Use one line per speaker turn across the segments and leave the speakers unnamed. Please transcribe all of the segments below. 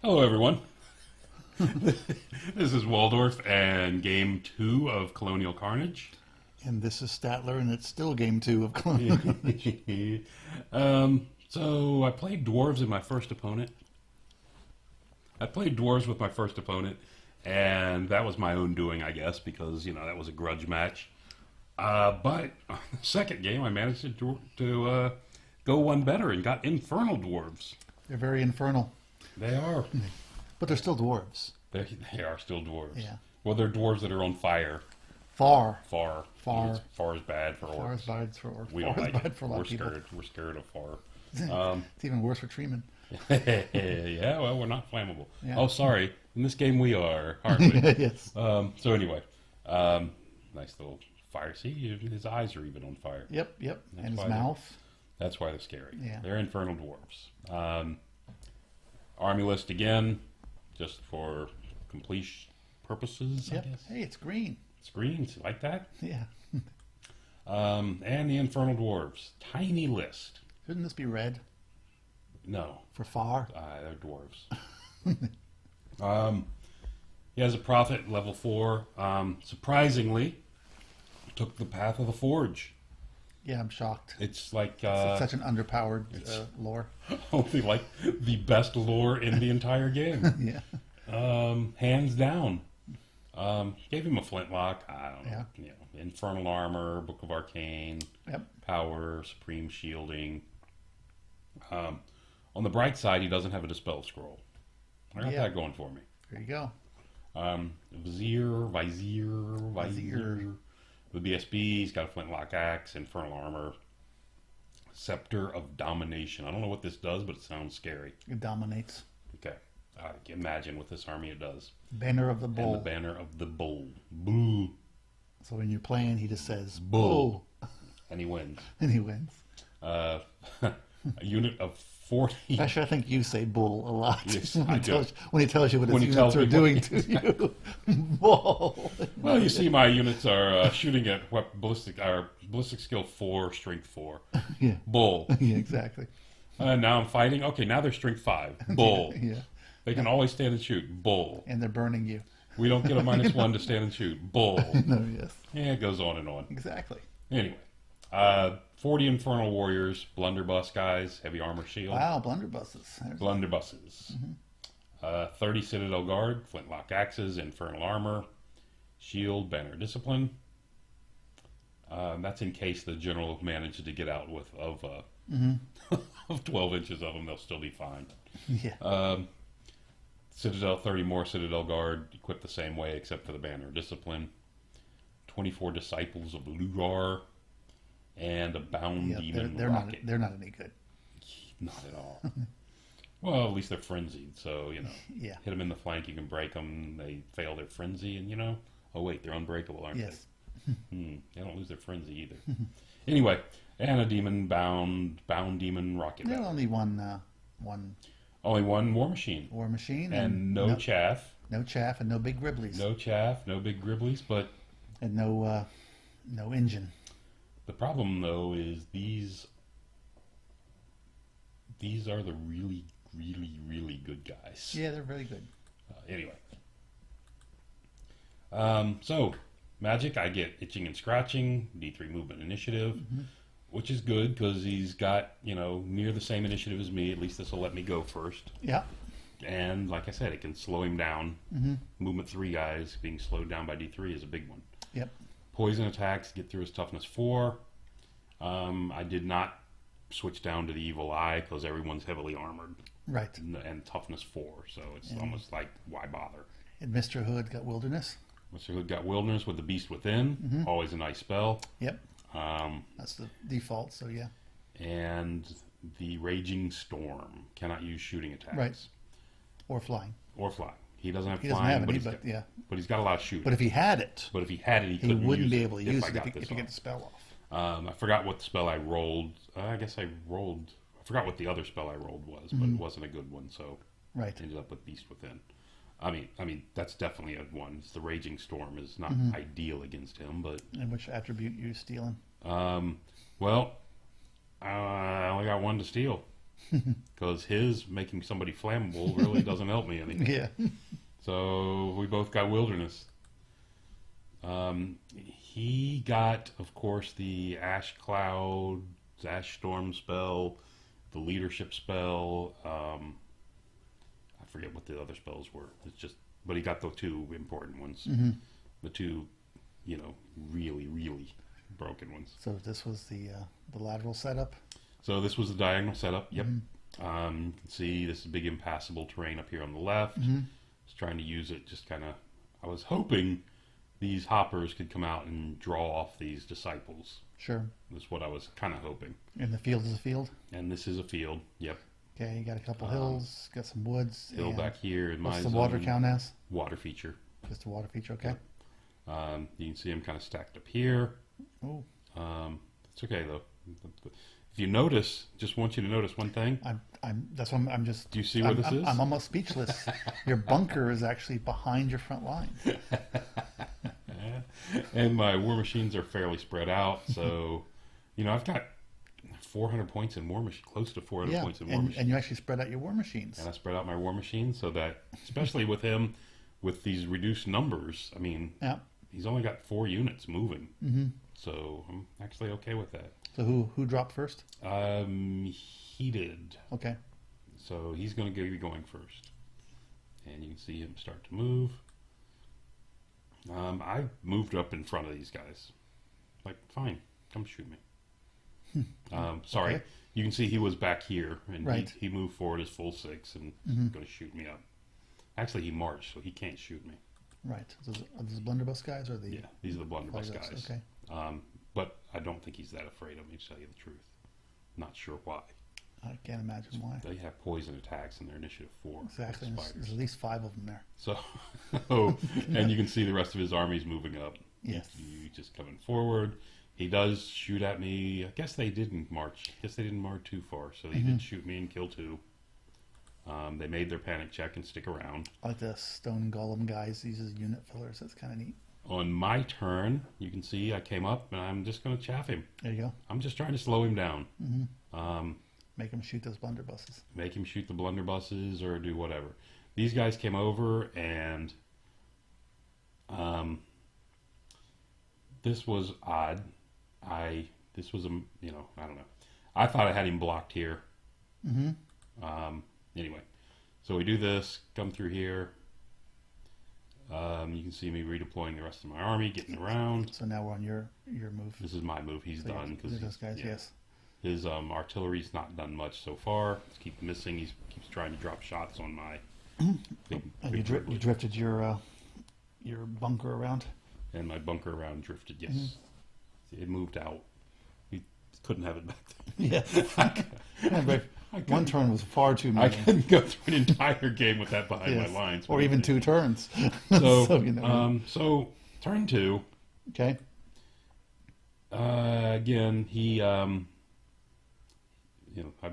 Hello, everyone. This is Waldorf and game 2 of Colonial Carnage.
And this is Statler, and it's still game 2 of Colonial Carnage.
So I played dwarves in my first opponent. And that was my own doing, I guess, because, that was a grudge match. But the second game, I managed to go one better and got Infernal Dwarves.
They're very infernal.
They are.
But they're still dwarves.
They are still dwarves.
Yeah.
Well, they're dwarves that are on fire.
Far.
Far is bad for orcs.
Far is bad for orcs.
We don't like it.
For a lot of people.
We're scared of far.
It's even worse for treemen.
Yeah, well, we're not flammable.
Yeah.
Oh, sorry. In this game, we are, aren't we?
Yes.
So anyway, nice little fire. See, his eyes are even on fire.
Yep.
That's
And
why
his mouth.
That's why they're scary.
Yeah.
They're infernal dwarves. Army list again, just for completion purposes,
Yep.
I guess.
Hey, it's green.
Screens, like that?
Yeah.
And the infernal dwarves. Tiny list.
Shouldn't this be red
No.
for far?
They're dwarves. He has a prophet, level 4. Surprisingly, took the path of the forge.
Yeah, I'm shocked.
It's like
It's such an underpowered lore.
only like the best lore in the entire game.
Yeah.
Hands down. Gave him a flintlock. I don't know.
Yeah.
Infernal armor, Book of Arcane,
Yep.
power, supreme shielding. On the bright side, he doesn't have a dispel scroll. I got that going for me.
There you go.
Vizier. With BSB, he's got a flintlock axe, infernal armor, scepter of domination. I don't know what this does, but it sounds scary.
It dominates.
Okay, I can imagine with this army it does.
Banner of the bull.
And the banner of the bull. Boo.
So when you're playing, he just says
Bull.
bull.
And he wins.
And he wins.
A unit of 40.
Actually, I think you say bull a lot.
Yes,
when,
I
he
do.
when he tells you what
When
his
he tells
units
me
are
what
doing to you. Bull.
Well, you see, my units are shooting at ballistic skill 4, strength 4.
Yeah.
Bull.
Yeah, exactly.
Now I'm fighting. Okay, now they're strength 5. Bull.
Yeah.
They can always stand and shoot. Bull.
And they're burning you.
We don't get a -1 to stand and shoot. Bull.
No, yes.
Yeah, it goes on and on.
Exactly.
Anyway, 40 infernal warriors, blunderbuss guys, heavy armor shield.
Wow, blunderbusses.
Blunderbusses. 30 citadel guard, flintlock axes, infernal armor, shield, banner discipline. That's in case the general manages to get out of 12 inches of them, they'll still be fine.
Yeah.
Citadel, 30 more citadel guard, equipped the same way except for the banner discipline. 24 disciples of Lugar, and a bound demon rocket.
They're not any good.
Not at all. Well, at least they're frenzied, so,
Yeah.
hit them in the flank, you can break them. They fail their frenzy, and, oh wait, they're unbreakable, aren't
Yes.
they? They don't lose their frenzy either. Anyway, and a demon bound demon rocket.
There's only one
Only one war machine.
war machine.
And no chaff.
No chaff and no big gribblies.
No chaff, no big gribblies, but...
And no engine.
The problem, though, is these are the really, really, really good guys.
Yeah, they're very good.
Anyway. So, magic, I get itching and scratching, D3 movement initiative, which is good because he's got, near the same initiative as me. At least this will let me go first.
Yeah.
And like I said, it can slow him down. Movement 3 guys being slowed down by D3 is a big one.
Yep.
Poison attacks get through his toughness 4. I did not switch down to the evil eye because everyone's heavily armored.
Right.
And toughness 4, so it's almost like, why bother?
And Mr. Hood got wilderness.
Mr. Hood got wilderness with the beast within. Always a nice spell.
Yep. That's the default, so yeah.
And the raging storm cannot use shooting attacks.
Right. Or flying.
He doesn't have
He
flying,
doesn't have any,
but he's got a lot of shooting.
But if he had it,
he
he wouldn't be able to use
it
it if he get the spell off.
I forgot what spell I rolled. I forgot what the other spell I rolled was, but it wasn't a good one, so
Right.
ended up with Beast Within. I mean that's definitely a one. It's the Raging Storm is not ideal against him, but
And which attribute you stealing?
well, I only got one to steal. because his making somebody flammable really doesn't help me any.
Yeah.
So we both got wilderness. He got, of course, the Ash Cloud, Ash Storm spell, the leadership spell. I forget what the other spells were. It's just, but he got the two important ones.
Mm-hmm.
The two, really, really broken ones.
So this was the lateral setup.
So this was the diagonal setup. Yep.
Mm-hmm.
You can see this is big impassable terrain up here on the left.
Mm-hmm.
Just trying to use it. Just kind of, I was hoping these hoppers could come out and draw off these disciples.
Sure.
That's what I was kind of hoping.
And the field is a field.
And this is a field. Yep.
Okay, you got a couple hills, got some woods.
Hill back here in my
what's the
zone.
water count as?
Water feature.
Just a water feature, okay.
You can see them kind of stacked up here.
Oh.
It's okay though. If you notice, just want you to notice one thing.
That's what I'm just.
Do you see where this is?
I'm almost speechless. Your bunker is actually behind your front line.
And my war machines are fairly spread out, so I've got 400 points in war machine, close to 400 points in war machines.
And you actually spread out your war machines.
And I spread out my war machines so that, especially with him, with these reduced numbers, I mean, he's only got 4 units moving.
Mm-hmm.
So I'm actually okay with that.
So who dropped first?
He did.
Okay.
So he's going to be going first. And you can see him start to move. I moved up in front of these guys. Like, fine, come shoot me. Sorry.
Okay.
You can see he was back here, and
right.
he moved forward his full 6 and going to shoot me up. Actually, he marched, so he can't shoot me.
Right. Are these blunderbuss guys or the?
Yeah, these are the blunderbuss guys.
Okay.
But I don't think he's that afraid of me, to tell you the truth. Not sure why.
I can't imagine why.
They have poison attacks in their initiative 4.
Exactly. There's at least 5 of them there.
So, and you can see the rest of his armies moving up.
Yes.
He's just coming forward. He does shoot at me. I guess they didn't march. I guess they didn't march too far. So he did shoot me and kill 2. They made their panic check and stick around.
I like the stone golem guys. These are unit fillers. That's kind of neat.
On my turn, you can see I came up and I'm just going to chaff him.
There you go.
I'm just trying to slow him down.
Make him shoot those blunderbusses.
Make him shoot the blunderbusses or do whatever. These guys came over and this was odd. This was I don't know. I thought I had him blocked here. Anyway, so we do this, come through here. You can see me redeploying the rest of my army, getting around.
So now we're on your move.
This is my move. He's done because
those guys. Yes.
His artillery's not done much so far. He keeps missing. He keeps trying to drop shots on my big
You drifted your bunker around.
And my bunker around drifted. Yes, it moved out. We couldn't have it back there.
Yeah. One turn was far too many.
I couldn't go through an entire game with that behind my lines.
Or even 2 turns.
So,
so
turn 2.
Okay.
Again, he, I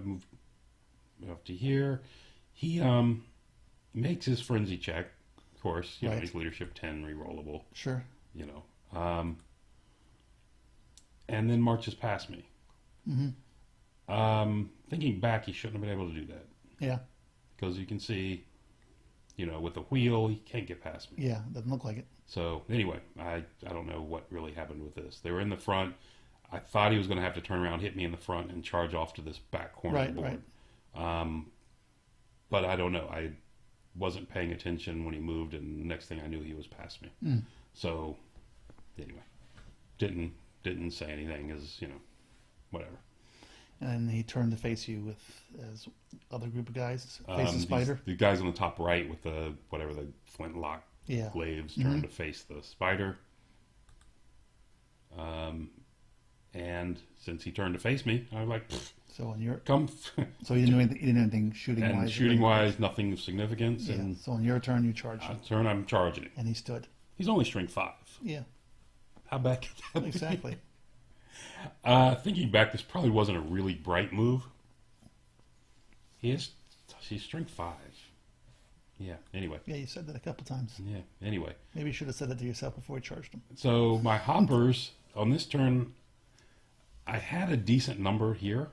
moved up to here. He makes his frenzy check. Of course, he's leadership 10, rerollable.
Sure.
And then marches past me. Thinking back, he shouldn't have been able to do that.
Yeah.
Because you can see, with the wheel, he can't get past me.
Yeah, doesn't look like it.
So, anyway, I don't know what really happened with this. They were in the front. I thought he was going to have to turn around, hit me in the front, and charge off to this back corner of the board. Right. But I don't know. I wasn't paying attention when he moved, and the next thing I knew, he was past me. So, anyway, didn't say anything as, whatever.
And he turned to face you with as other group of guys face the spider.
The guys on the top right with the flintlock glaives turned to face the spider. And since he turned to face me, I was like,
so on your
come.
So you didn't do anything shooting wise.
And shooting wise, nothing of significance.
Yeah.
And
so on your turn, you charged him.
Turn, I'm charging him.
And he stood.
He's only strength 5.
Yeah.
How bad could that be?
Exactly.
Thinking back, this probably wasn't a really bright move. He's strength 5. Yeah, anyway.
Yeah, you said that a couple times.
Yeah, anyway.
Maybe you should have said that to yourself before you charged him.
So my hoppers, on this turn, I had a decent number here.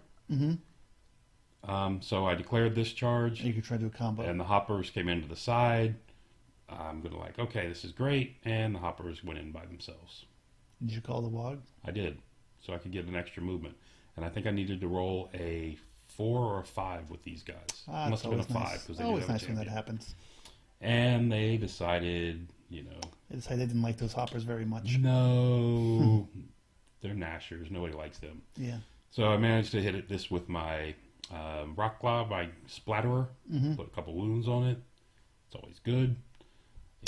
So I declared this charge.
You could try to do a combo.
And the hoppers came into the side. I'm going to like, okay, this is great. And the hoppers went in by themselves.
Did you call the wog?
I did. So I could get an extra movement. And I think I needed to roll a 4 or a 5 with these guys.
Ah,
Must have been a 5.
Nice.
Because they
always
didn't have
nice
a
when that
champion.
happens.
And they decided,
They decided they didn't like those hoppers very much.
no, they're Nashers. Nobody likes them.
Yeah.
So I managed to hit this with my rock glob, my splatterer. Put a couple wounds on it. It's always good.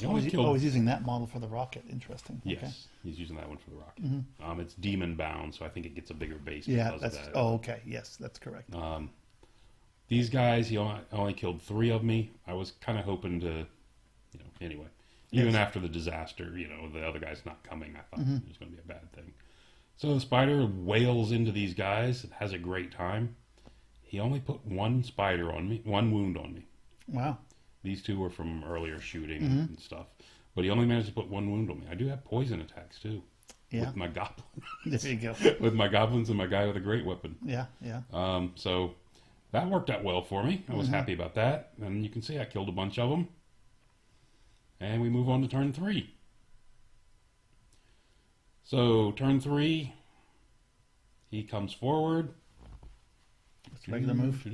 Always using that model for the rocket. Interesting.
Yes,
Okay.
he's using that one for the rocket. It's demon bound, so I think it gets a bigger base
Yeah,
because
that's.
of that.
Oh, okay. Yes, that's correct.
These guys, he only killed 3 of me. I was kind of hoping to, anyway. Even after the disaster, the other guy's not coming. I thought it was going to be a bad thing. So the spider wails into these guys. It has a great time. He only put 1 spider on me, 1 wound on me.
Wow.
These 2 were from earlier shooting and stuff. But he only managed to put 1 wound on me. I do have poison attacks, too.
Yeah.
With my goblins.
There you go.
With my goblins and my guy with a great weapon.
Yeah, yeah.
So that worked out well for me. I was happy about that. And you can see I killed a bunch of them. And we move on to turn 3. So turn 3, he comes forward.
Just regular move.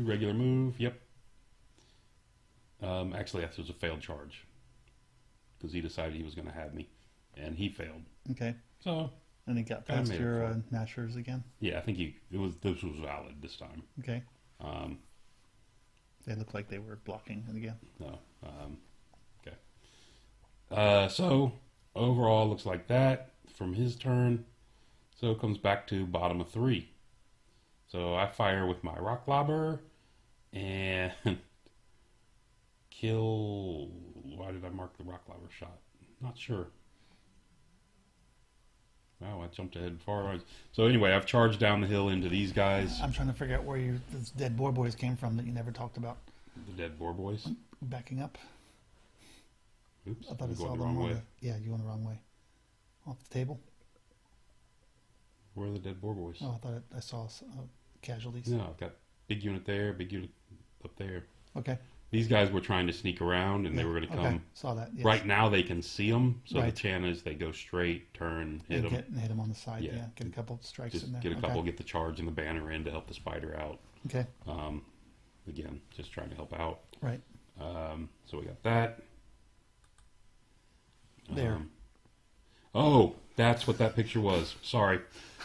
Regular move, yep. Actually, that was a failed charge. Because he decided he was going to have me. And he failed.
Okay.
So.
And he got past your Nashers again?
Yeah, I think this was valid this time.
Okay. They looked like they were blocking it again.
No. Okay. So, overall, looks like that from his turn. So it comes back to bottom of 3. So I fire with my rock lobber and kill. Why did I mark the rock lobber shot? Not sure. Wow, I jumped ahead far. So anyway, I've charged down the hill into these guys.
I'm trying to figure out where those dead boar boys came from that you never talked about.
The dead boar boys.
Backing up.
Oops,
I thought I saw
going
them
the wrong way.
Yeah, you went the wrong way. Off the table.
Where are the dead boar boys?
Oh, I thought I saw casualties.
No, I've got big unit there, big unit up there.
Okay.
These guys were trying to sneak around, and they were going to come.
Okay. Saw that. Yes.
Right now, they can see them, so
Right.
the chant is they go straight, turn, hit them.
Hit them on the side.
Yeah.
Yeah. Get a couple strikes
Just
in there.
get a couple,
Okay.
get the charge and the banner in to help the spider out.
Okay.
Again, just trying to help out.
Right.
So we got that.
There.
Oh, that's what that picture was. Sorry.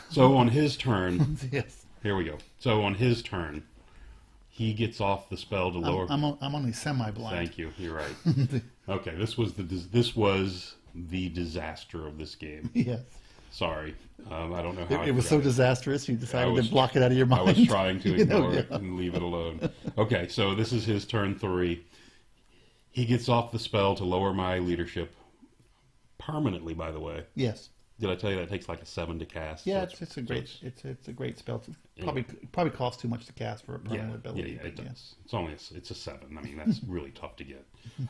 So on his turn,
Yes.
here we go. So on his turn, he gets off the spell to lower.
I'm only semi-blind.
Thank you. You're right. Okay, this was the disaster of this game.
Yes.
Sorry, I don't know how
It was so disastrous, you decided
was-
to block it out of your mind.
I was trying to
You know,
ignore it and leave it alone. Okay, so this is his turn 3. He gets off the spell to lower my leadership permanently. By the way,
Yes.
did I tell you that takes like a 7 to cast?
Yeah,
So
it's a great it's a great spell.
Yeah.
Probably costs too much to cast for a permanent
Yeah,
ability.
it
but
does. It's only it's a 7. I mean, that's really tough to get.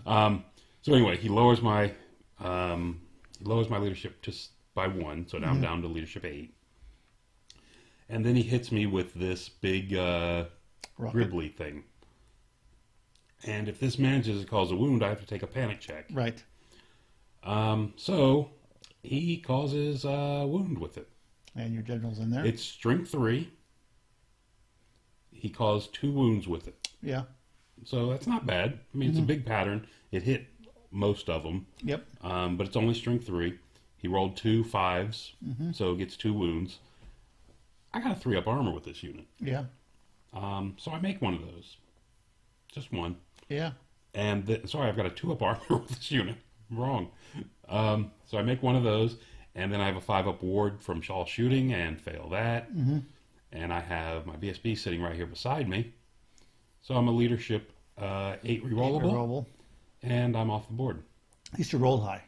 So anyway, he lowers my leadership just by 1, so now I'm down to leadership 8. And then he hits me with this big Gribbly thing. And if this manages to cause a wound, I have to take a panic check.
Right.
So he causes a wound with it.
And your general's in there.
It's strength 3. He caused 2 wounds with it.
Yeah.
So that's not bad. I mean, it's a big pattern. It hit most of them.
Yep.
But it's only strength 3. He rolled 2 5s, so it gets 2 wounds. I got a 3-up armor with this unit.
Yeah.
So I make one of those. Just one.
Yeah.
And sorry, I've got a 2-up armor with this unit. I'm wrong. So I make one of those, and then I have a 5-up ward from Shaw shooting and fail that. And I have my BSB sitting right here beside me. So I'm a leadership 8 rerollable, and I'm off the board.
At least you rolled high.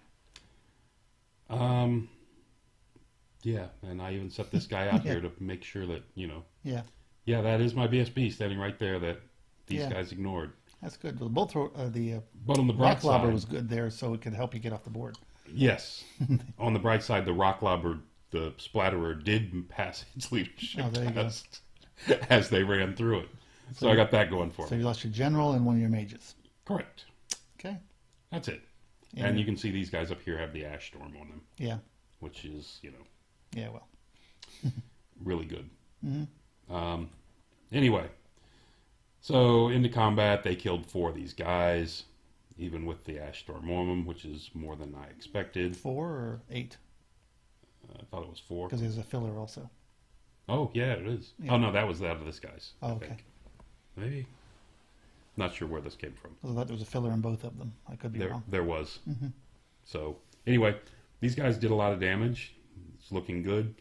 Yeah, and I even set this guy out here to make sure that,
Yeah.
Yeah, that is my BSB standing right there that these
Yeah.
guys ignored.
That's good. The bolt the
But on the bright
rock lobber
side,
was good there, so it could help you get off the board.
yes. On the bright side, the rock lobber, the splatterer, did pass its leadership
Oh, there you go.
test as they ran through it. So I got that going for
So
me.
you lost your general and one of your mages.
Correct.
Okay.
That's it. And you can see these guys up here have the Ash Storm on them.
Yeah.
Which is,
Yeah, well.
really good.
Mm-hmm.
Anyway, so into combat, they killed 4 of these guys, even with the Ash Storm on them, which is more than I expected.
4 or 8?
I thought it was 4.
Because there's a filler also.
Oh, yeah, it is.
Yeah.
Oh, no, that was out of this guy's.
Oh,
I
okay.
think. Maybe. Not sure where this came from.
I thought there was a filler in both of them. I could be wrong.
There was.
Mm-hmm.
So, anyway, these guys did a lot of damage. It's looking good.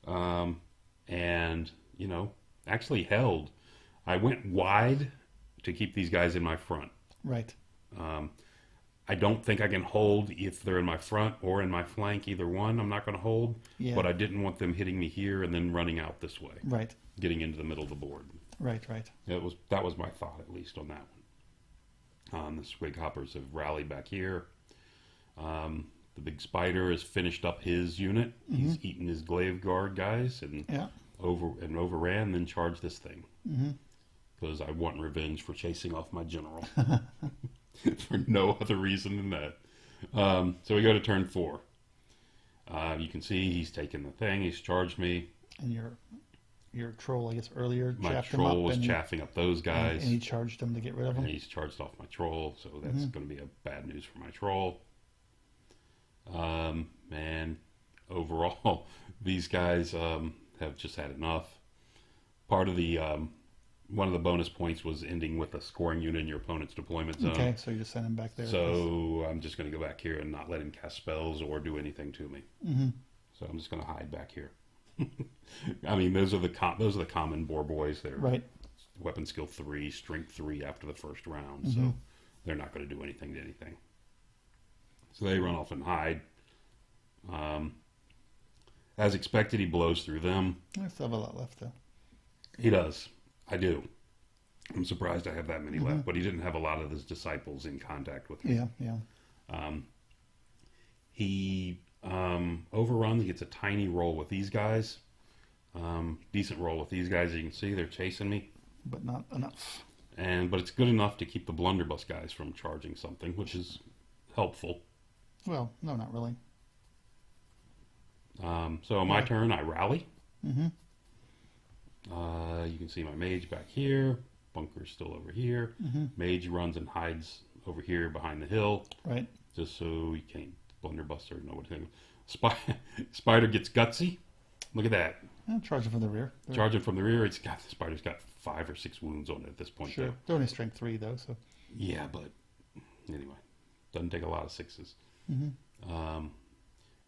And, actually held. I went wide to keep these guys in my front.
Right.
I don't think I can hold if they're in my front or in my flank. Either one, I'm not going to hold.
Yeah.
But I didn't want them hitting me here and then running out this way.
Right.
Getting into the middle of the board.
Right.
That was my thought, at least, on that one. The Swig Hoppers have rallied back here. The big spider has finished up his unit.
Mm-hmm.
He's eaten his glaive guard guys and overran, then charged this thing. Because I want revenge for chasing off my general. For no other reason than that. So we go to turn 4. You can see he's taken the thing. He's charged me.
And your troll, I guess, earlier
my
chaffed him up.
troll was chaffing up those guys.
And he charged them to get rid of them.
And he's charged off my troll, so that's going to be a bad news for my troll. And overall, these guys have just had enough. Part of the one of the bonus points was ending with a scoring unit in your opponent's deployment zone.
Okay, so you just send him back there.
So I'm just going to go back here and not let him cast spells or do anything to me.
Mm-hmm.
So I'm just going to hide back here. I mean, those are the common boar boys. They're
right.
Weapon skill 3, strength 3 after the first round. So they're not going to do anything to anything. So they run off and hide. As expected, he blows through them.
I still have a lot left, though.
He does. I do. I'm surprised I have that many left, but he didn't have a lot of his disciples in contact with me.
Yeah.
He overruns. He gets a tiny roll with these guys. Decent roll with these guys. As you can see, they're chasing me.
But not enough.
But it's good enough to keep the blunderbuss guys from charging something, which is helpful.
Well, no, not really.
So my turn, I rally.
Mm-hmm.
You can see my mage back here. Bunker's still over here.
Mm-hmm.
Mage runs and hides over here behind the hill.
Right.
Just so you can't blunderbuster. Know what to think. Spider gets gutsy. Look at that.
Yeah, charging from the rear.
Charging from the rear. The spider's got 5 or 6 wounds on it at this point.
Sure. They're only strength 3 though, so.
Yeah, but anyway, doesn't take a lot of 6s.
Mm-hmm.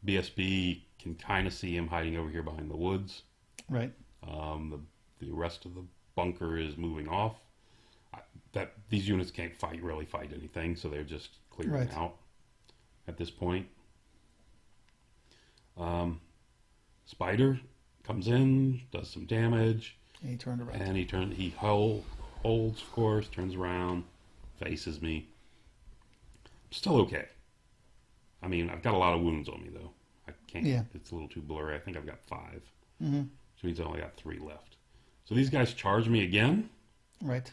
BSB can kind of see him hiding over here behind the woods.
Right.
The rest of the bunker is moving off. These units can't really fight anything, so they're just clearing out at this point. Spider comes in, does some damage.
And he turned around.
And he holds, of course, turns around, faces me. Still okay. I mean, I've got a lot of wounds on me, though. I can't. Yeah. It's a little too blurry. I think I've got 5.
Mm-hmm.
Which means I only got 3 left. So these guys charge me again.
Right.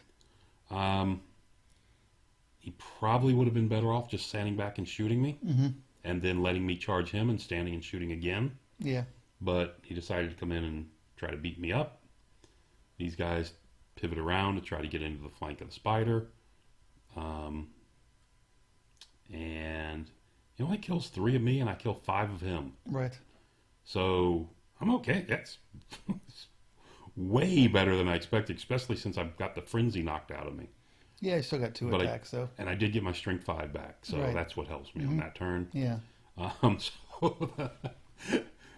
He probably would have been better off just standing back and shooting me.
Mm-hmm.
And then letting me charge him and standing and shooting again.
Yeah.
But he decided to come in and try to beat me up. These guys pivot around to try to get into the flank of the spider. And he only kills 3 of me, and I kill 5 of him.
Right.
So I'm okay. That's way better than I expected, especially since I've got the frenzy knocked out of me.
Yeah, I still got 2 attacks, though.
And I did get my strength 5 back, so that's what helps me on that turn.
Yeah.
So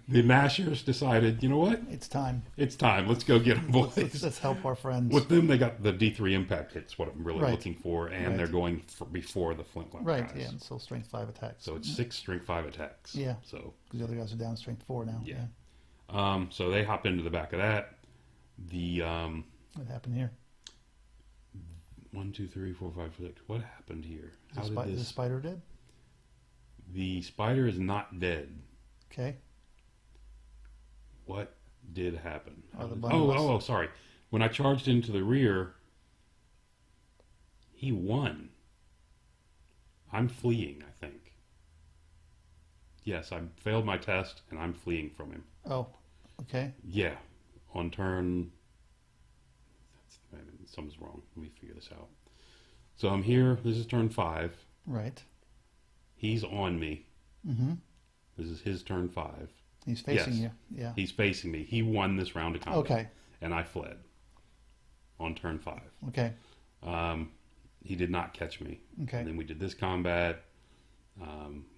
the Nashers decided, you know what?
It's time.
It's time. Let's go get them, boys.
Let's help our friends.
With them, they got the D3 impact hits, what I'm really looking for, and they're going before the flintlock guys.
Yeah, and so strength 5 attacks.
So it's 6 strength 5 attacks.
Yeah.
So
because the other guys are down strength 4 now.
Yeah. So they hop into the back of that.
What happened here?
1, 2, 3, 4, 5, 6. What happened here?
Is the spider dead?
The spider is not dead.
Okay.
What did happen?
Oh,
sorry. When I charged into the rear, He won. I'm fleeing, I think. Yes, I failed my test, and I'm fleeing from him.
Oh, okay.
Yeah. On turn... Something's wrong. Let me figure this out. So I'm here. This is turn 5.
Right.
He's on me.
Mm-hmm.
This is his turn 5.
He's facing you. Yeah.
He's facing me. He won this round of combat.
Okay.
And I fled on turn 5.
Okay.
He did not catch me.
Okay.
And then we did this combat.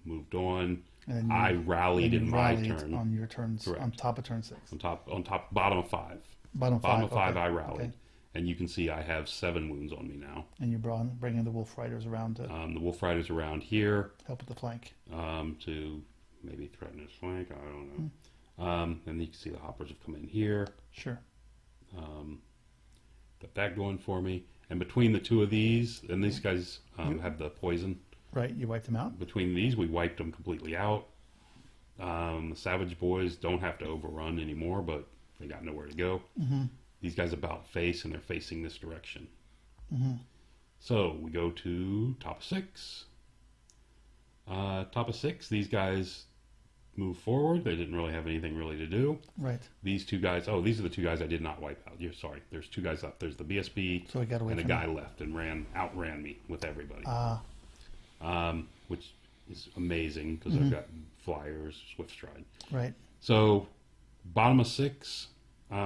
Moved on.
And
I rallied in my turn.
On your turns.
Correct.
On top of turn 6.
On top, bottom of 5.
Bottom of 5.
I rallied. Okay. And you can see I have 7 wounds on me now.
And you're bringing the Wolf Riders around to...
the Wolf Riders around here.
Help with the flank.
To maybe threaten his flank. I don't know. And you can see the Hoppers have come in here.
Sure.
Got that going for me. And between the two of these, and these guys have the poison.
Right, you wiped them out?
Between these, we wiped them completely out. The Savage Boys don't have to overrun anymore, but they got nowhere to go.
Mm-hmm.
These guys about face, and they're facing this direction.
Mm-hmm.
So we go to top of 6. Top of 6, these guys move forward. They didn't really have anything really to do.
Right.
These two guys, these are the two guys I did not wipe out. You're sorry. There's 2 guys left. There's the BSB
so I got away
and a
from
guy left and outran me with everybody. Which is amazing because I've got flyers, swift stride.
Right.
So bottom of 6,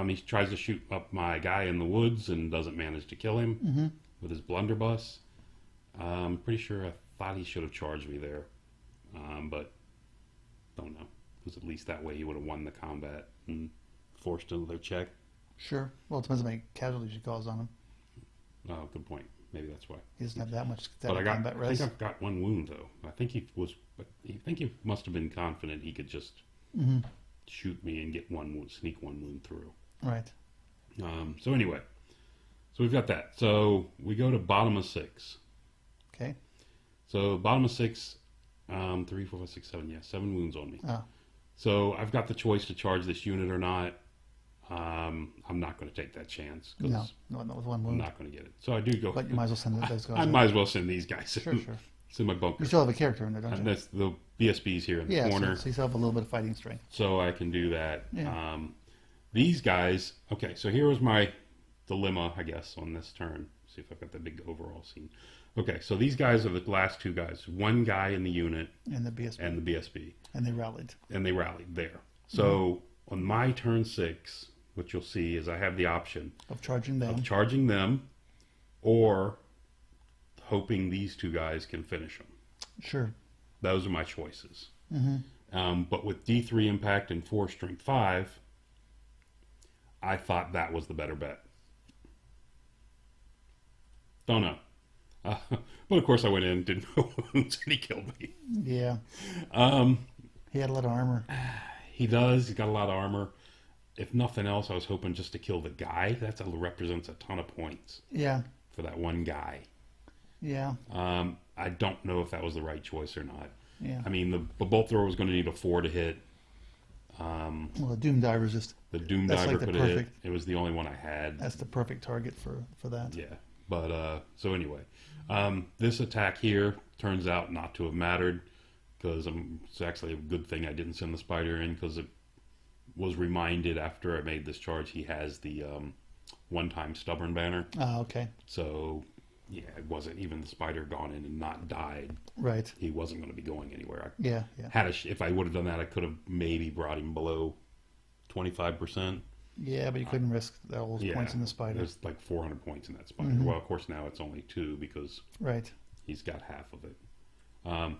he tries to shoot up my guy in the woods and doesn't manage to kill him with his blunderbuss. I'm pretty sure I thought he should have charged me there, but don't know. Because at least that way he would have won the combat and forced another check.
Sure. Well, it depends how many casualties you cause on him.
Oh, good point. Maybe that's why.
He doesn't have that much
combat res. I think I've got 1 wound though. I think he must have been confident he could just shoot me and get sneak 1 wound through.
Right.
So anyway, so we've got that. So we go to bottom of 6.
Okay.
So bottom of 6, 3, 4, 5, 6, 7. Yeah, 7 wounds on me.
Oh.
So I've got the choice to charge this unit or not. I'm not going to take that chance.
No, not with 1 wound.
I'm not going to get it. So I do go.
But you might as well send those guys.
I might as well send these guys.
Sure.
It's in my bunker.
You still have a character in there, don't you?
And that's the BSB's here in the corner.
So you still have a little bit of fighting strength.
So I can do that.
Yeah.
These guys. Okay, so here was my dilemma, I guess, on this turn. See if I've got the big overall scene. Okay, so these guys are the last 2 guys. 1 guy in the unit.
And the BSB. And they rallied.
There. So on my turn 6, what you'll see is I have the option
of charging them
or hoping these 2 guys can finish them.
Sure.
Those are my choices. But with D3 impact and 4 strength 5, I thought that was the better bet. Don't know. But of course I went in, did no wounds, and he killed me.
Yeah. He had a lot of armor.
He does. He's got a lot of armor. If nothing else, I was hoping just to kill the guy. That represents a ton of points.
Yeah.
For that 1 guy.
Yeah.
I don't know if that was the right choice or not.
Yeah.
I mean, the bolt thrower was going to need a 4 to hit.
Well, the Doom Diver's just...
The Doom Diver could have hit. It was the only one I had.
That's the perfect target for that.
Yeah. But, so anyway. This attack here turns out not to have mattered. Because it's actually a good thing I didn't send the spider in. Because it was reminded after I made this charge he has the one-time stubborn banner.
Oh, okay.
So... Yeah, it wasn't even the spider gone in and not died.
Right. He
wasn't going to be going anywhere. If I would have done that, I could have maybe brought him below 25%.
Yeah, but you couldn't risk all those points in the spider.
There's like 400 points in that spider. Well, of course, now it's only 2 because he's got half of it.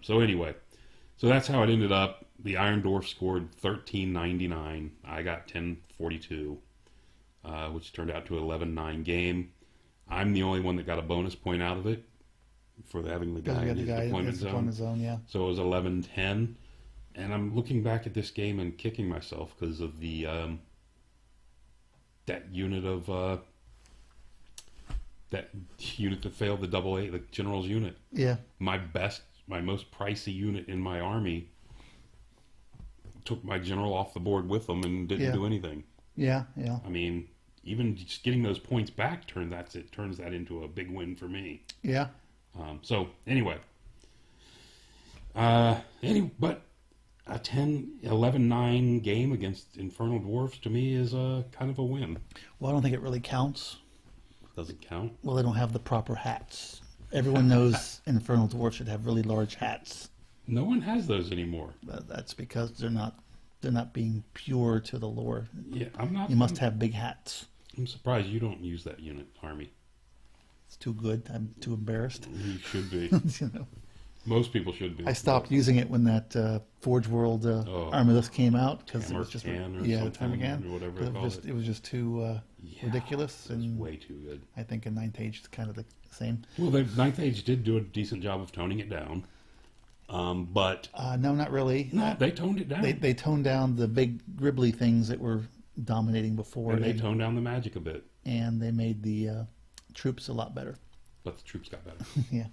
So anyway, so that's how it ended up. The Iron Dwarf scored 1399. I got 1042, which turned out to an 11-9 game. I'm the only one that got a bonus point out of it for having the guy in his deployment zone. So it was 11-10. And I'm looking back at this game and kicking myself because of the that unit that failed the AA, the general's unit.
Yeah.
My most pricey unit in my army took my general off the board with them and didn't do anything.
Yeah, yeah.
I mean, even just getting those points back turns that into a big win for me.
Yeah.
So anyway, but a 10-11-9 game against Infernal Dwarves to me is a kind of a win.
Well, I don't think it really counts.
Does it count?
Well, they don't have the proper hats. Everyone knows Infernal Dwarves should have really large hats.
No one has those anymore.
But that's because they're not being pure to the lore.
Yeah, I'm not.
You must have big hats.
I'm surprised you don't use that unit, Army.
It's too good. I'm too embarrassed.
You should be.
You know.
Most people should be.
I stopped using it when that Forge World Army List came out because it was just
the time again or whatever
it was just too ridiculous,
and way too good.
I think in Ninth Age it's kind of the same.
Well, the Ninth Age did do a decent job of toning it down, but
no, not really.
No, they toned it down.
They toned down the big gribbly things that were dominating before.
And they toned down the magic a bit,
and they made the troops a lot better.
But the troops got better.
Yeah.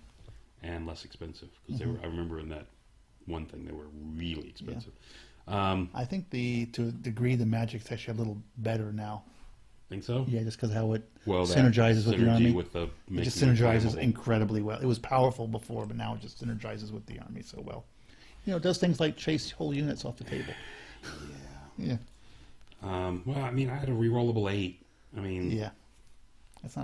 And less expensive because they were. I remember in that one thing they were really expensive. Yeah.
I think to a degree the magic's actually a little better now.
Think so?
Yeah, just because how it synergizes with the army.
It
just synergizes incredibly well. It was powerful before, but now it just synergizes with the army so well. You know, it does things like chase whole units off the table. Yeah.
Well, I mean, I had a rerollable 8. I mean,
yeah. It's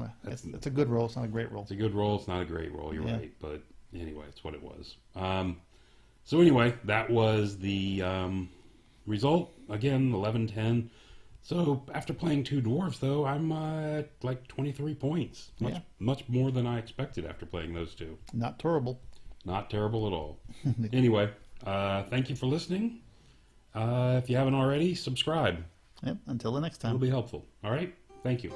a good roll. It's not a great roll.
It's a good roll. It's not a great roll. You're right. But anyway, it's what it was. So anyway, that was the result. Again, 11-10. So after playing 2 dwarves, though, I'm at like 23 points. Much more than I expected after playing those 2.
Not terrible.
Not terrible at all. Anyway, thank you for listening. If you haven't already, subscribe.
Yep. Until the next time.
It'll be helpful. All right. Thank you.